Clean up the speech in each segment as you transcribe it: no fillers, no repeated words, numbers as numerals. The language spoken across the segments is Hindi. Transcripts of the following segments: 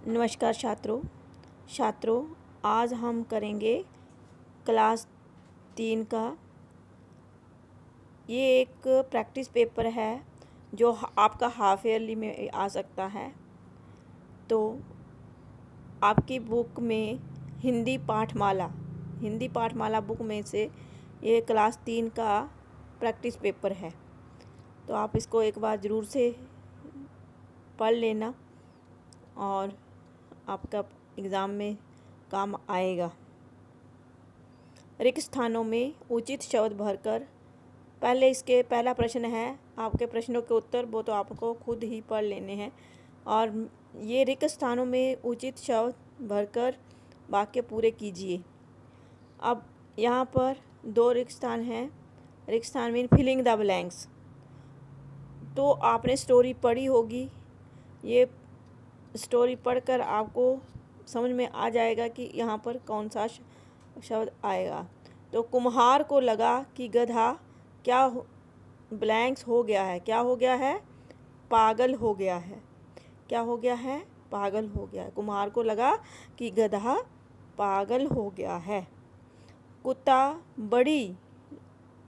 नमस्कार छात्रों आज हम करेंगे क्लास 3 का। ये एक प्रैक्टिस पेपर है जो आपका हाफ ईयरली में आ सकता है। तो आपकी बुक में हिंदी पाठमाला बुक में से ये क्लास 3 का प्रैक्टिस पेपर है। तो आप इसको एक बार ज़रूर से पढ़ लेना और आपका एग्ज़ाम में काम आएगा। रिक्त स्थानों में उचित शब्द भरकर पहला प्रश्न है। आपके प्रश्नों के उत्तर वो तो आपको खुद ही पढ़ लेने हैं और ये रिक्त स्थानों में उचित शब्द भरकर वाक्य पूरे कीजिए। अब यहाँ पर 2 रिक्त स्थान हैं। रिक्त स्थान मीन फिलिंग द ब्लैंक्स। तो आपने स्टोरी पढ़ी होगी। ये स्टोरी पढ़कर आपको समझ में आ जाएगा कि यहाँ पर कौन सा शब्द आएगा। तो कुम्हार को लगा कि गधा ब्लैंक्स हो गया है। क्या हो गया है? पागल हो गया है। क्या हो गया है? पागल हो गया है। कुम्हार को लगा कि गधा पागल हो गया है। कुत्ता बड़ी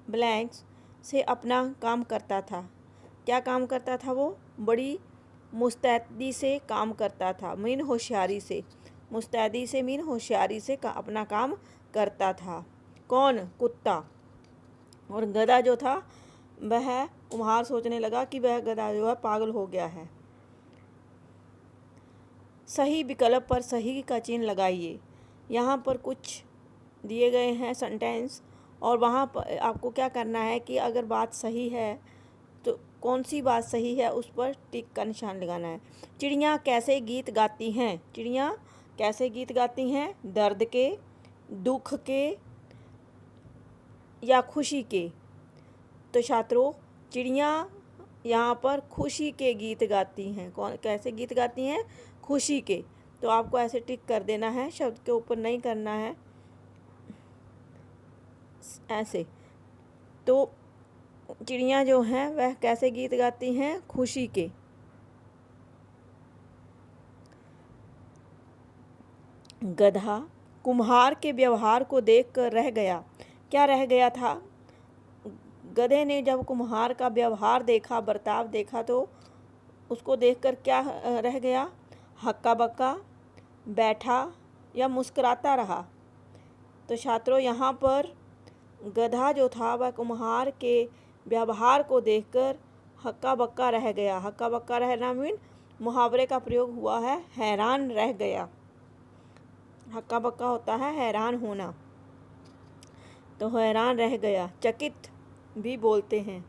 ब्लैंक्स से अपना काम करता था। क्या काम करता था? वो बड़ी मुस्तैदी से काम करता था। मीन होशियारी से। मुस्तैदी से मीन होशियारी से अपना काम करता था। कौन? कुत्ता। और गधा जो था वह कुम्हार सोचने लगा कि वह गधा जो है पागल हो गया है। सही विकल्प पर सही का चिन्ह लगाइए। यहाँ पर कुछ दिए गए हैं सेंटेंस और वहाँ पर आपको क्या करना है कि अगर बात सही है तो कौन सी बात सही है उस पर टिक का निशान लगाना है। चिड़ियाँ कैसे गीत गाती हैं? चिड़ियाँ कैसे गीत गाती हैं? दर्द के, दुख के या खुशी के? तो छात्रों, चिड़ियाँ यहाँ पर खुशी के गीत गाती हैं। कौन कैसे गीत गाती हैं? खुशी के। तो आपको ऐसे टिक कर देना है, शब्द के ऊपर नहीं करना है, ऐसे। तो चिड़ियाँ जो हैं वह कैसे गीत गाती हैं? खुशी के। गधा कुम्हार के व्यवहार को देखकर रह गया। क्या रह गया था? गधे ने जब कुम्हार का व्यवहार देखा, बर्ताव देखा, तो उसको देखकर क्या रह गया? हक्का बक्का बैठा या मुस्कुराता रहा। तो छात्रों, यहाँ पर गधा जो था वह कुम्हार के व्यवहार को देखकर हक्का बक्का रह गया। हक्का बक्का रहना मीन मुहावरे का प्रयोग हुआ है, हैरान रह गया। हक्का बक्का होता है हैरान होना। तो हैरान रह गया, चकित भी बोलते हैं।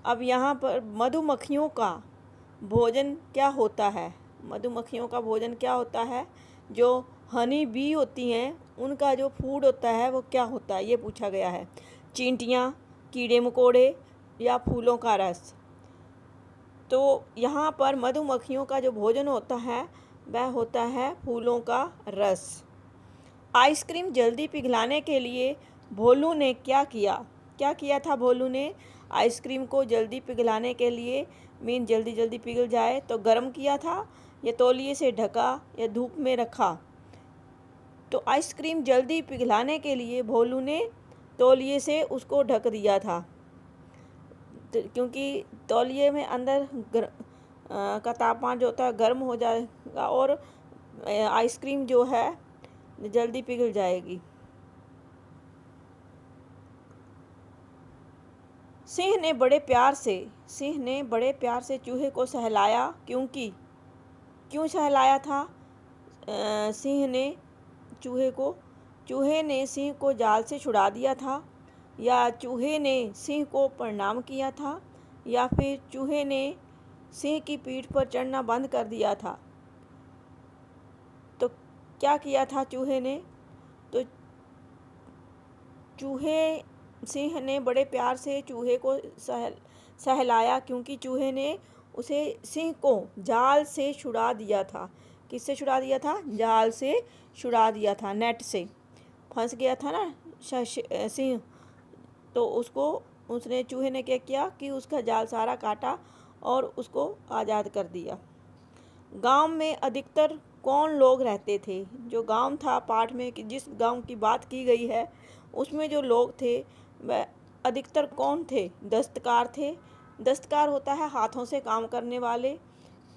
अब यहाँ पर मधुमक्खियों का भोजन क्या होता है? मधुमक्खियों का भोजन क्या होता है? जो हनी बी होती हैं उनका जो फूड होता है वो क्या होता है, ये पूछा गया है। चींटियाँ, कीड़े मकोड़े या फूलों का रस? तो यहाँ पर मधुमक्खियों का जो भोजन होता है वह होता है फूलों का रस। आइसक्रीम जल्दी पिघलाने के लिए भोलू ने क्या किया? क्या किया था भोलू ने? आइसक्रीम को जल्दी पिघलाने के लिए मीन जल्दी जल्दी पिघल जाए तो गर्म किया था, या तौलिए से ढका, या धूप में रखा? तो आइसक्रीम जल्दी पिघलाने के लिए भोलू ने तौलिए से उसको ढक दिया था, क्योंकि तौलिए में अंदर का तापमान जो होता है गर्म हो जाएगा और आइसक्रीम जो है जल्दी पिघल जाएगी। सिंह ने बड़े प्यार से चूहे को सहलाया। क्यों सहलाया था सिंह ने चूहे को? चूहे ने सिंह को जाल से छुड़ा दिया था, या चूहे ने सिंह को प्रणाम किया था, या फिर चूहे ने सिंह की पीठ पर चढ़ना बंद कर दिया था? तो क्या किया था चूहे ने? तो सिंह ने बड़े प्यार से चूहे को सहलाया, क्योंकि चूहे ने सिंह को जाल से छुड़ा दिया था। किससे छुड़ा दिया था? जाल से छुड़ा दिया था, नेट से फंस गया था ना सिंह। तो चूहे ने क्या किया कि उसका जाल सारा काटा और उसको आज़ाद कर दिया। गांव में अधिकतर कौन लोग रहते थे? जो गांव था पाठ में कि जिस गांव की बात की गई है उसमें जो लोग थे वह अधिकतर कौन थे? दस्तकार थे। दस्तकार होता है हाथों से काम करने वाले,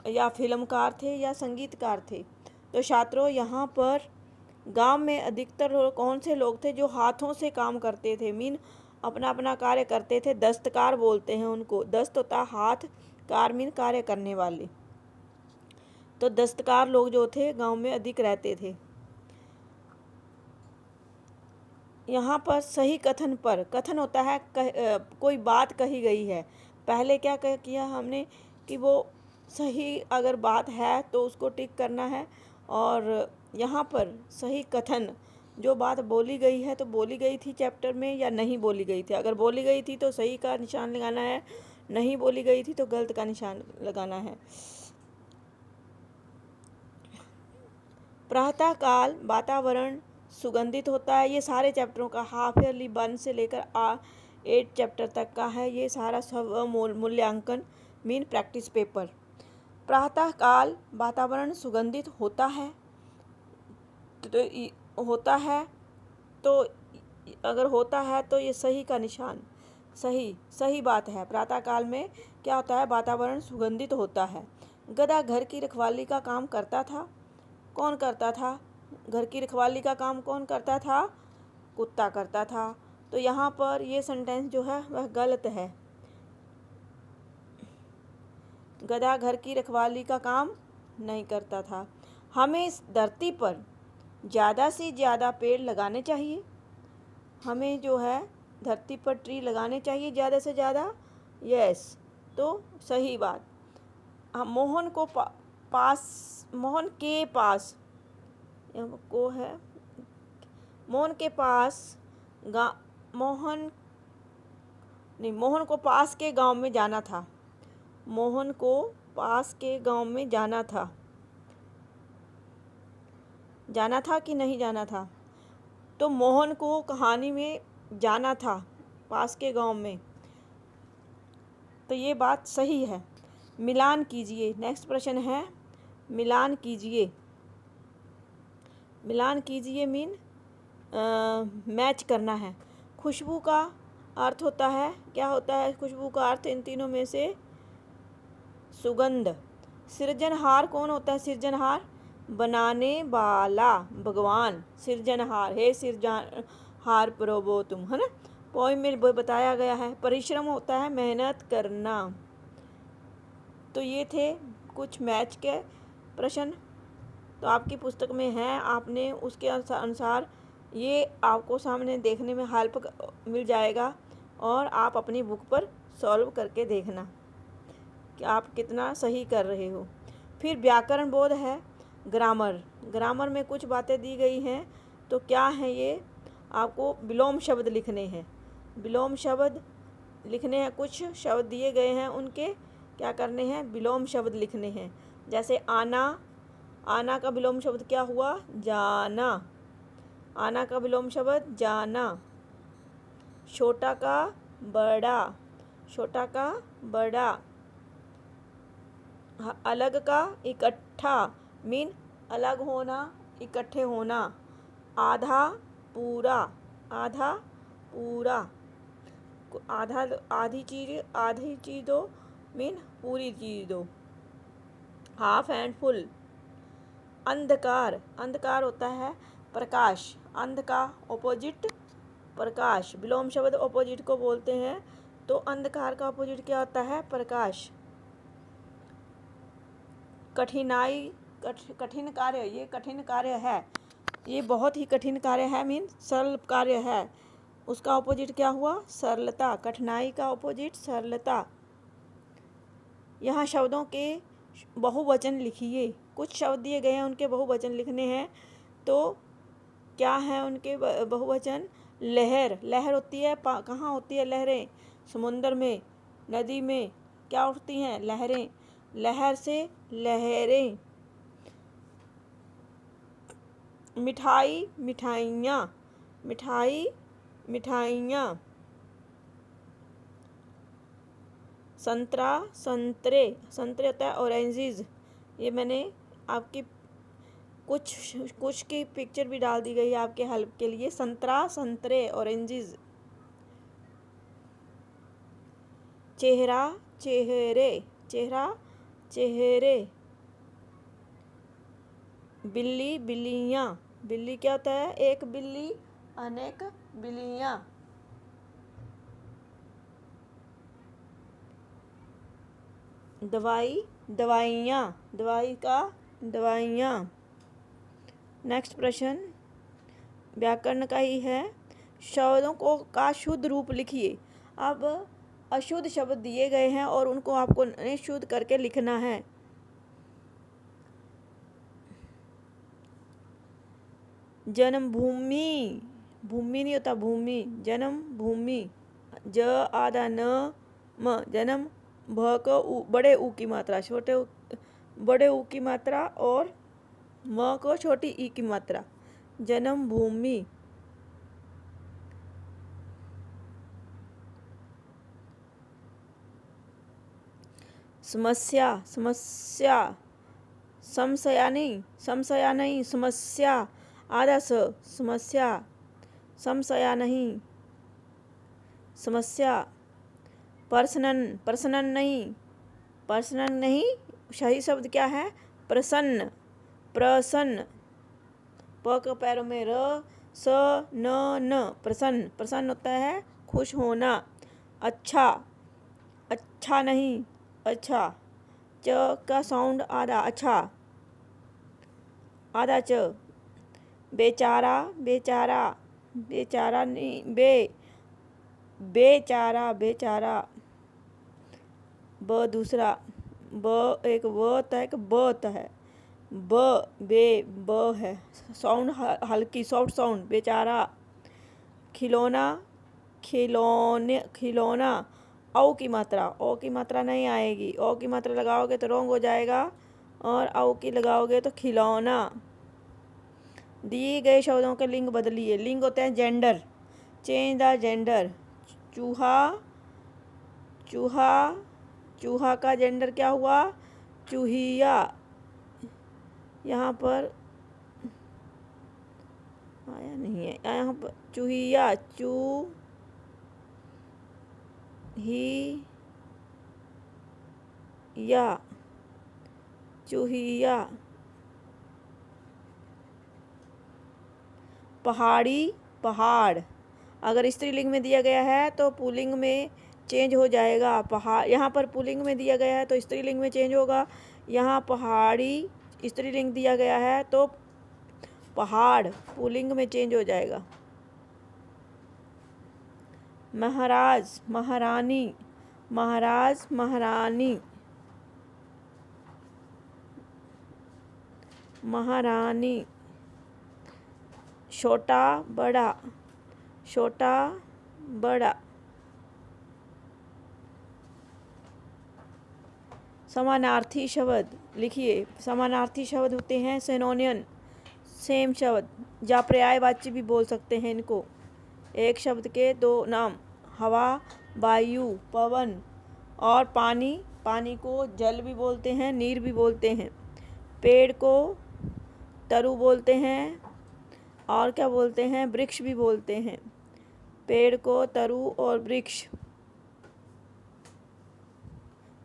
या फिल्मकार थे, या संगीतकार थे। तो छात्रों, यहाँ पर गांव में अधिकतर कौन से लोग थे जो हाथों से काम करते थे, मीन अपना अपना कार्य करते थे? दस्तकार बोलते हैं उनको। दस्त होता हाथ, कार मीन कार्य करने वाले। तो दस्तकार लोग जो थे गांव में अधिक रहते थे। यहाँ पर सही कथन पर, कथन होता है कोई बात कही गई है। पहले क्या किया हमने कि वो सही अगर बात है तो उसको टिक करना है, और यहाँ पर सही कथन, जो बात बोली गई है तो बोली गई थी चैप्टर में या नहीं बोली गई थी। अगर बोली गई थी तो सही का निशान लगाना है, नहीं बोली गई थी तो गलत का निशान लगाना है। प्रातःकाल वातावरण सुगंधित होता है। ये सारे चैप्टरों का हाफ ईयरली 1 से लेकर 8 चैप्टर तक का है। ये सारा सब मूल्यांकन मीन प्रैक्टिस पेपर। प्रातःकाल वातावरण सुगंधित होता है तो होता है तो अगर होता है तो ये सही का निशान, सही बात है। प्रातःकाल में क्या होता है? वातावरण सुगंधित होता है। गधा घर की रखवाली का काम करता था। कौन करता था? घर की रखवाली का काम कौन करता था? कुत्ता करता था। तो यहाँ पर ये सेंटेंस जो है वह गलत है। गधा घर की रखवाली का काम नहीं करता था। हमें इस धरती पर ज़्यादा से ज़्यादा पेड़ लगाने चाहिए। हमें जो है धरती पर ट्री लगाने चाहिए ज़्यादा से ज़्यादा। यस, तो सही बात। मोहन के पास को है, मोहन को पास के गांव में जाना था। मोहन को पास के गांव में जाना था कि नहीं जाना था? तो मोहन को कहानी में जाना था पास के गांव में, तो ये बात सही है। मिलान कीजिए। नेक्स्ट प्रश्न है मिलान कीजिए। मिलान कीजिए मीन मैच करना है। खुशबू का अर्थ होता है, क्या होता है खुशबू का अर्थ इन तीनों में से? सुगंध। सृजनहार कौन होता है? सृजनहार बनाने वाला, भगवान सृजनहार। हे सृजनहार प्रभु तुम, है ना? पोइम में बताया गया है। परिश्रम होता है मेहनत करना। तो ये थे कुछ मैच के प्रश्न, तो आपकी पुस्तक में है, आपने उसके अनुसार ये आपको सामने देखने में हेल्प मिल जाएगा, और आप अपनी बुक पर सॉल्व करके देखना कि आप कितना सही कर रहे हो। फिर व्याकरण बोध है। ग्रामर में कुछ बातें दी गई हैं, तो क्या है ये? आपको विलोम शब्द लिखने हैं। विलोम शब्द लिखने हैं। कुछ शब्द दिए गए हैं, उनके क्या करने हैं? विलोम शब्द लिखने हैं। जैसे आना का विलोम शब्द क्या हुआ? जाना। आना का विलोम शब्द जाना। छोटा का बड़ा। अलग का इकट्ठा, मीन अलग होना, इकट्ठे होना। आधा पूरा। आधी चीज़ दो, मीन पूरी चीज़ दो। Half and full. अंधकार होता है प्रकाश। अंध का ऑपोजिट प्रकाश। विलोम शब्द ऑपोजिट को बोलते हैं, तो अंधकार का ऑपोजिट क्या होता है? प्रकाश। कठिन कार्य, ये कठिन कार्य है, ये बहुत ही कठिन कार्य है, मीन सरल कार्य है। उसका ऑपोजिट क्या हुआ? सरलता। कठिनाई का ऑपोजिट सरलता। यहाँ शब्दों के बहुवचन लिखिए। कुछ शब्द दिए गए हैं, उनके बहुवचन लिखने हैं। तो क्या है उनके बहुवचन? लहर होती है, कहाँ होती है लहरें? समुद्र में, नदी में क्या उठती हैं? लहरें। लहर से लहरें। मिठाई, मिठाइयाँ। संतरा, संतरे होता है ऑरेंजेस। ये मैंने आपकी कुछ कुछ की पिक्चर भी डाल दी गई है आपके हेल्प के लिए। संतरा, संतरे, ऑरेंजेस। चेहरा, चेहरे, चेहरा, चेहरे। बिल्ली, बिल्लियाँ। बिल्ली क्या होता है? एक बिल्ली, अनेक बिल्लियाँ। दवाई, दवाइयाँ। दवाई का दवाइयाँ। नेक्स्ट प्रश्न व्याकरण का ही है। शब्दों को का शुद्ध रूप लिखिए। अब अशुद्ध शब्द दिए गए हैं और उनको आपको शुद्ध करके लिखना है। जन्मभूमि, भूमि नहीं होता, भूमि। जन्म भूमि। ज आधा न म, जन्म। भ को बड़े ऊ की मात्रा, छोटे बड़े ऊ की मात्रा, और म को छोटी ई की मात्रा। जन्म भूमि। समस्या, समस्या। समस्या नहीं, समस्या नहीं, समस्या आधा स। समस्या, समस्या नहीं, समस्या। प्रसन्न, प्रसन्न नहीं, प्रसन्न नहीं। सही शब्द क्या है? प्रसन्न, प्रसन्न। प के पैरों में र, स, न। प्रसन्न, प्रसन्न होता है खुश होना। अच्छा, अच्छा नहीं, अच्छा। च का साउंड आधा, अच्छा, आधा च। बेचारा, बेचारा, बेचारा नहीं, बेचारा, बेचारा। ब दूसरा, ब एक व होता है, एक ब होता है। ब है, साउंड हल्की, सॉफ्ट साउंड। बेचारा। खिलौना, खिलौने, खिलौना। औ की मात्रा, ओ की मात्रा नहीं आएगी। ओ की मात्रा लगाओगे तो रॉन्ग हो जाएगा, और औ की लगाओगे तो खिलौना। दिए गए शब्दों के लिंग बदलिए। लिंग होते हैं जेंडर। Change the gender. चूहा, चूहा। चूहा का जेंडर क्या हुआ? चूहिया। यहाँ पर आया नहीं है, यहाँ पर चूहिया। ही या, चूहिया। पहाड़ी, पहाड़। अगर स्त्रीलिंग में दिया गया है तो पुल्लिंग में चेंज हो जाएगा। पहाड़, यहाँ पर पुल्लिंग में दिया गया है तो स्त्रीलिंग में चेंज होगा। यहाँ पहाड़ी स्त्रीलिंग दिया गया है तो पहाड़ पुल्लिंग में चेंज हो जाएगा। महाराज, महारानी, महाराज, महारानी, महारानी। छोटा, बड़ा, छोटा, बड़ा। समानार्थी शब्द लिखिए। समानार्थी शब्द होते हैं सिनोनियन, सेम शब्द, या पर्यायवाची भी बोल सकते हैं इनको। एक शब्द के दो नाम। हवा, वायु, पवन, और पानी। पानी को जल भी बोलते हैं, नीर भी बोलते हैं। पेड़ को तरु बोलते हैं, और क्या बोलते हैं? वृक्ष भी बोलते हैं। पेड़ को तरु और वृक्ष।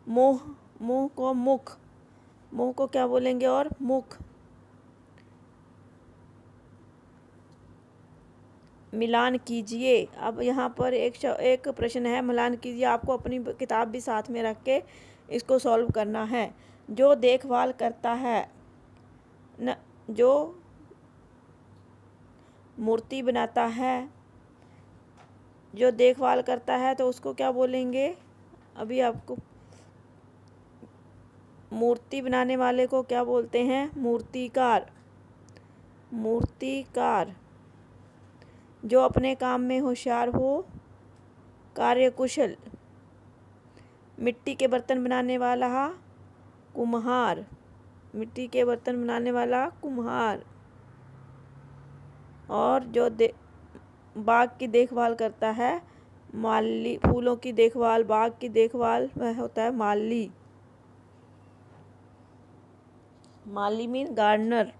मुँह, मुँह को मुख। मुँह को क्या बोलेंगे? और मुख। मिलान कीजिए। अब यहाँ पर एक प्रश्न है, मिलान कीजिए। आपको अपनी किताब भी साथ में रख के इसको सॉल्व करना है। जो देखभाल करता है न, जो मूर्ति बनाता है, जो देखभाल करता है तो उसको क्या बोलेंगे? अभी आपको मूर्ति बनाने वाले को क्या बोलते हैं? मूर्तिकार, मूर्तिकार। जो अपने काम में होशियार हो, कार्यकुशल। मिट्टी के बर्तन बनाने वाला कुम्हार, मिट्टी के बर्तन बनाने वाला कुम्हार। और जो बाग की देखभाल करता है, माली। फूलों की देखभाल, बाग की देखभाल, वह होता है माली। माली मीन गार्डनर।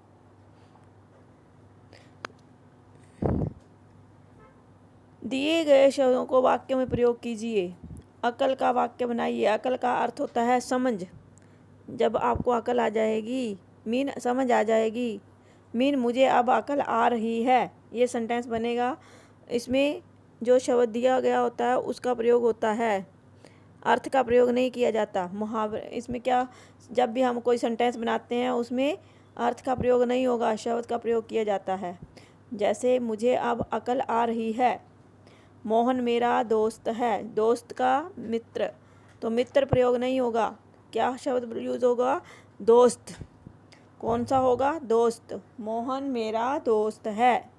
दिए गए शब्दों को वाक्य में प्रयोग कीजिए। अकल का वाक्य बनाइए। अकल का अर्थ होता है समझ। जब आपको अकल आ जाएगी, मीन समझ आ जाएगी, मीन मुझे अब अकल आ रही है, ये सेंटेंस बनेगा। इसमें जो शब्द दिया गया होता है उसका प्रयोग होता है, अर्थ का प्रयोग नहीं किया जाता। मुहावरे इसमें क्या, जब भी हम कोई सेंटेंस बनाते हैं उसमें अर्थ का प्रयोग नहीं होगा, शब्द का प्रयोग किया जाता है। जैसे मुझे अब अकल आ रही है। मोहन मेरा दोस्त है। दोस्त का मित्र, तो मित्र प्रयोग नहीं होगा, क्या शब्द यूज होगा? दोस्त। कौन सा होगा? दोस्त। मोहन मेरा दोस्त है।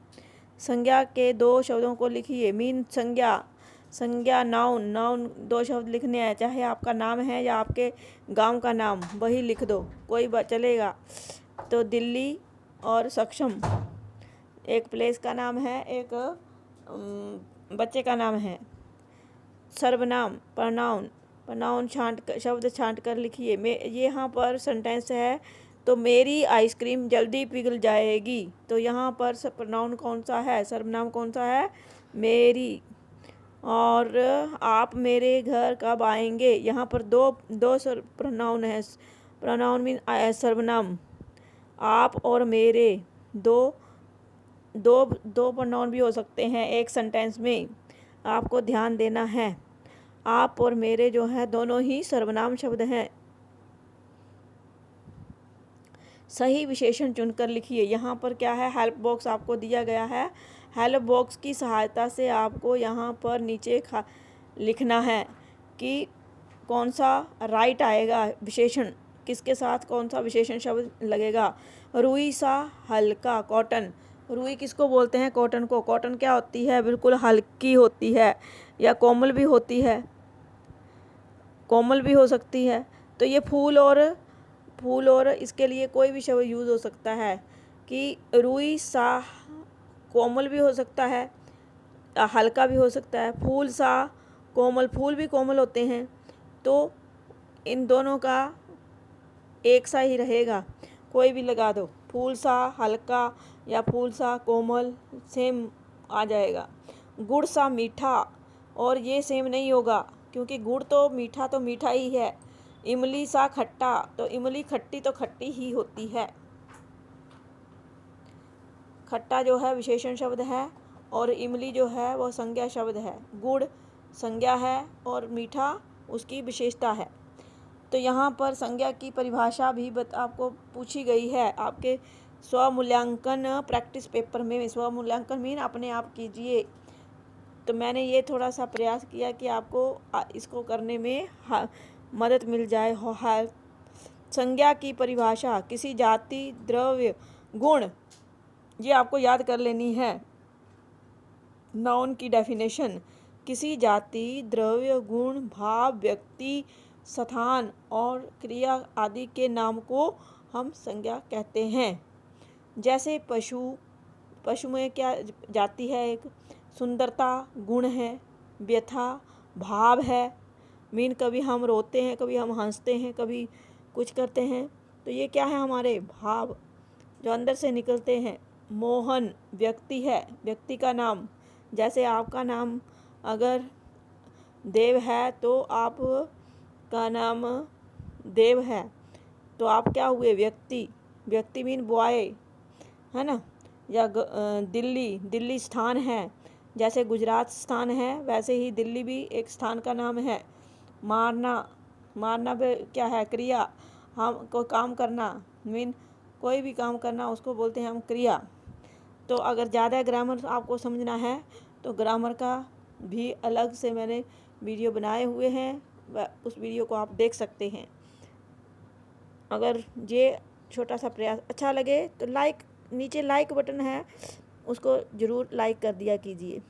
संज्ञा के दो शब्दों को लिखिए। मीन संज्ञा, संज्ञा नाउन, नाउन दो शब्द लिखने हैं, चाहे आपका नाम है या आपके गांव का नाम, वही लिख दो, कोई चलेगा। तो दिल्ली और सक्षम एक प्लेस का नाम है, एक बच्चे का नाम है। सर्वनाम, प्रनाउन, प्रनाउन शब्द छांट कर लिखिए। ये यहाँ पर सेंटेंस है, तो मेरी आइसक्रीम जल्दी पिघल जाएगी। तो यहाँ पर प्रनाउन कौन सा है? सर्वनाम कौन सा है? मेरी। और आप मेरे घर कब आएंगे? यहाँ पर दो दो प्रनाउन है। प्रनाउन मीन सर्वनाम। आप और मेरे दो दो दो प्रनाउन भी हो सकते हैं एक सेंटेंस में, आपको ध्यान देना है। आप और मेरे जो है दोनों ही सर्वनाम शब्द हैं। सही विशेषण चुनकर लिखिए। यहाँ पर क्या है? हेल्प बॉक्स आपको दिया गया है। हेल्प बॉक्स की सहायता से आपको यहाँ पर नीचे लिखना है कि कौन सा राइट आएगा विशेषण, किसके साथ कौन सा विशेषण शब्द लगेगा। रुई सा हल्का, कॉटन। रुई किसको बोलते हैं? कॉटन को। कॉटन क्या होती है? बिल्कुल हल्की होती है, या कोमल भी होती है, कोमल भी हो सकती है। तो ये फूल और इसके लिए कोई भी शब्द यूज़ हो सकता है कि रुई सा कोमल भी हो सकता है, हल्का भी हो सकता है। फूल सा कोमल, फूल भी कोमल होते हैं, तो इन दोनों का एक सा ही रहेगा, कोई भी लगा दो। फूल सा हल्का या फूल सा कोमल, सेम आ जाएगा। गुड़ सा मीठा, और ये सेम नहीं होगा, क्योंकि गुड़ तो मीठा ही है। इमली सा खट्टा, तो इमली खट्टी तो खट्टी ही होती है। खट्टा जो है विशेषण शब्द है, और इमली जो है वह संज्ञा शब्द है। गुड़ संज्ञा है और मीठा उसकी विशेषता है। तो यहाँ पर संज्ञा की परिभाषा भी आपको पूछी गई है आपके स्वमूल्यांकन प्रैक्टिस पेपर में। स्वमूल्यांकन मीन अपने आप कीजिए। तो मैंने ये थोड़ा सा प्रयास किया कि आपको इसको करने में मदद मिल जाए। संज्ञा की परिभाषा, किसी जाति, द्रव्य, गुण, ये आपको याद कर लेनी है। नाउन की डेफिनेशन, किसी जाति, द्रव्य, गुण, भाव, व्यक्ति, स्थान और क्रिया आदि के नाम को हम संज्ञा कहते हैं। जैसे पशु, पशु में क्या जाति है? एक सुंदरता गुण है, व्यथा भाव है, मीन कभी हम रोते हैं, कभी हम हंसते हैं, कभी कुछ करते हैं, तो ये क्या है? हमारे भाव जो अंदर से निकलते हैं। मोहन व्यक्ति है, व्यक्ति का नाम। जैसे आपका नाम अगर देव है तो आप का नाम देव है, तो आप क्या हुए? व्यक्ति। व्यक्ति मीन बॉय, है ना। या दिल्ली स्थान है, जैसे गुजरात स्थान है वैसे ही दिल्ली भी एक स्थान का नाम है। मारना भी क्या है? क्रिया। हम कोई काम करना मीन कोई भी काम करना, उसको बोलते हैं हम क्रिया। तो अगर ज़्यादा ग्रामर आपको समझना है तो ग्रामर का भी अलग से मैंने वीडियो बनाए हुए हैं, उस वीडियो को आप देख सकते हैं। अगर ये छोटा सा प्रयास अच्छा लगे तो नीचे लाइक बटन है, उसको ज़रूर लाइक कर दिया कीजिए।